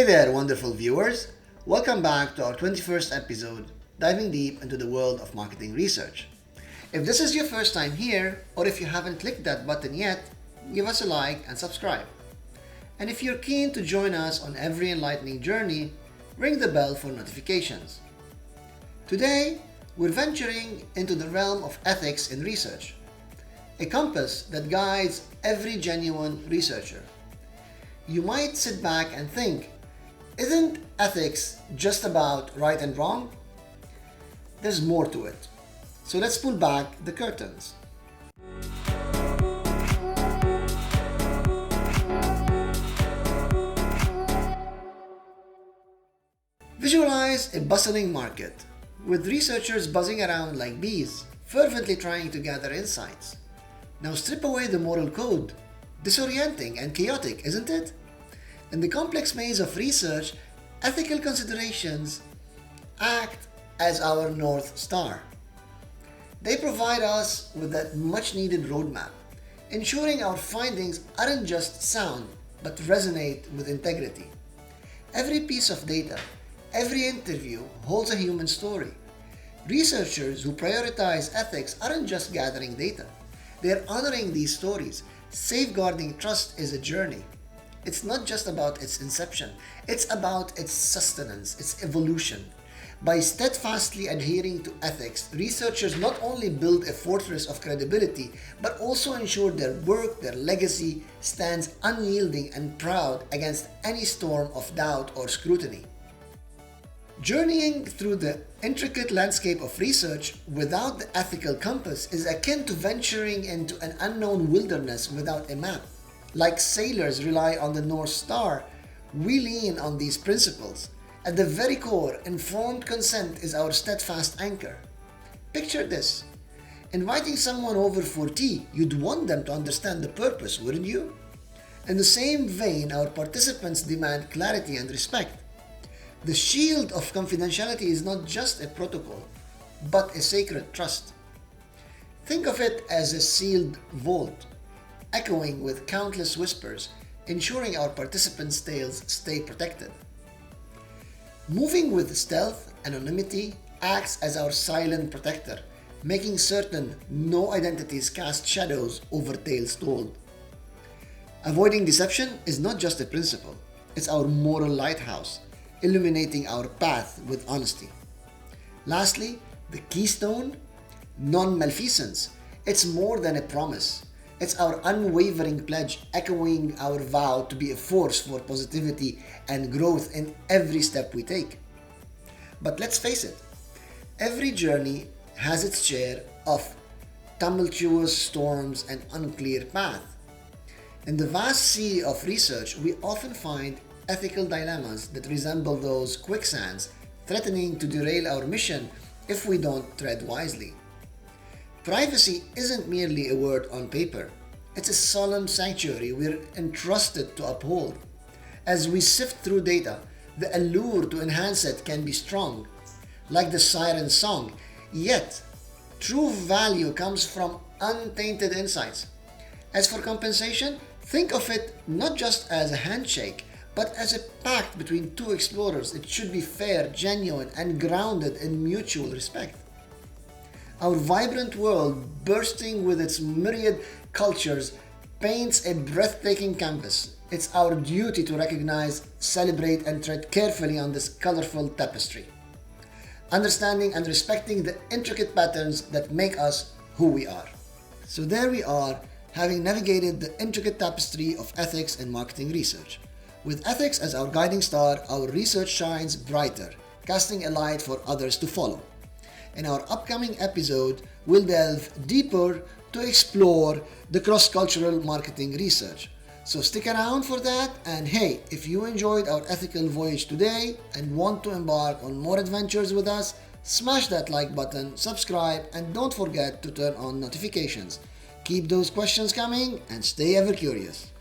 there, wonderful viewers. Welcome back to our 21st episode, diving deep into the world of marketing research. If this is your first time here, or if you haven't clicked that button yet, give us a like and subscribe. And if you're keen to join us on every enlightening journey, ring the bell for notifications. Today, we're venturing into the realm of ethics in research, a compass that guides every genuine researcher. You might sit back and think, isn't ethics just about right and wrong? There's more to it. So let's pull back the curtains. Visualize a bustling market, with researchers buzzing around like bees, fervently trying to gather insights. Now strip away the moral code. Disorienting and chaotic, isn't it? In the complex maze of research, ethical considerations act as our North Star. They provide us with that much-needed roadmap, ensuring our findings aren't just sound, but resonate with integrity. Every piece of data, every interview holds a human story. Researchers who prioritize ethics aren't just gathering data. They're honoring these stories. Safeguarding trust is a journey. It's not just about its inception, it's about its sustenance, its evolution. By steadfastly adhering to ethics, researchers not only build a fortress of credibility, but also ensure their work, their legacy, stands unyielding and proud against any storm of doubt or scrutiny. Journeying through the intricate landscape of research without the ethical compass is akin to venturing into an unknown wilderness without a map. Like sailors rely on the North Star, we lean on these principles. At the very core, informed consent is our steadfast anchor. Picture this. Inviting someone over for tea, you'd want them to understand the purpose, wouldn't you? In the same vein, our participants demand clarity and respect. The shield of confidentiality is not just a protocol, but a sacred trust. Think of it as a sealed vault, echoing with countless whispers, ensuring our participants' tales stay protected. Moving with stealth, anonymity acts as our silent protector, making certain no identities cast shadows over tales told. Avoiding deception is not just a principle, it's our moral lighthouse, illuminating our path with honesty. Lastly, the keystone, non-maleficence. It's more than a promise. It's our unwavering pledge, echoing our vow to be a force for positivity and growth in every step we take. But let's face it, every journey has its share of tumultuous storms and unclear path. In the vast sea of research, we often find ethical dilemmas that resemble those quicksands, threatening to derail our mission if we don't tread wisely. Privacy isn't merely a word on paper. It's a solemn sanctuary we're entrusted to uphold. As we sift through data, the allure to enhance it can be strong, like the siren song. Yet, true value comes from untainted insights. As for compensation, think of it not just as a handshake, but as a pact between two explorers. It should be fair, genuine, and grounded in mutual respect. Our vibrant world, bursting with its myriad cultures, paints a breathtaking canvas. It's our duty to recognize, celebrate, and tread carefully on this colorful tapestry, understanding and respecting the intricate patterns that make us who we are. So there we are, having navigated the intricate tapestry of ethics and marketing research. With ethics as our guiding star, our research shines brighter, casting a light for others to follow. In our upcoming episode, we'll delve deeper to explore the cross-cultural marketing research. So stick around for that, and hey, if you enjoyed our ethical voyage today and want to embark on more adventures with us, smash that like button, subscribe, and don't forget to turn on notifications. Keep those questions coming and stay ever curious.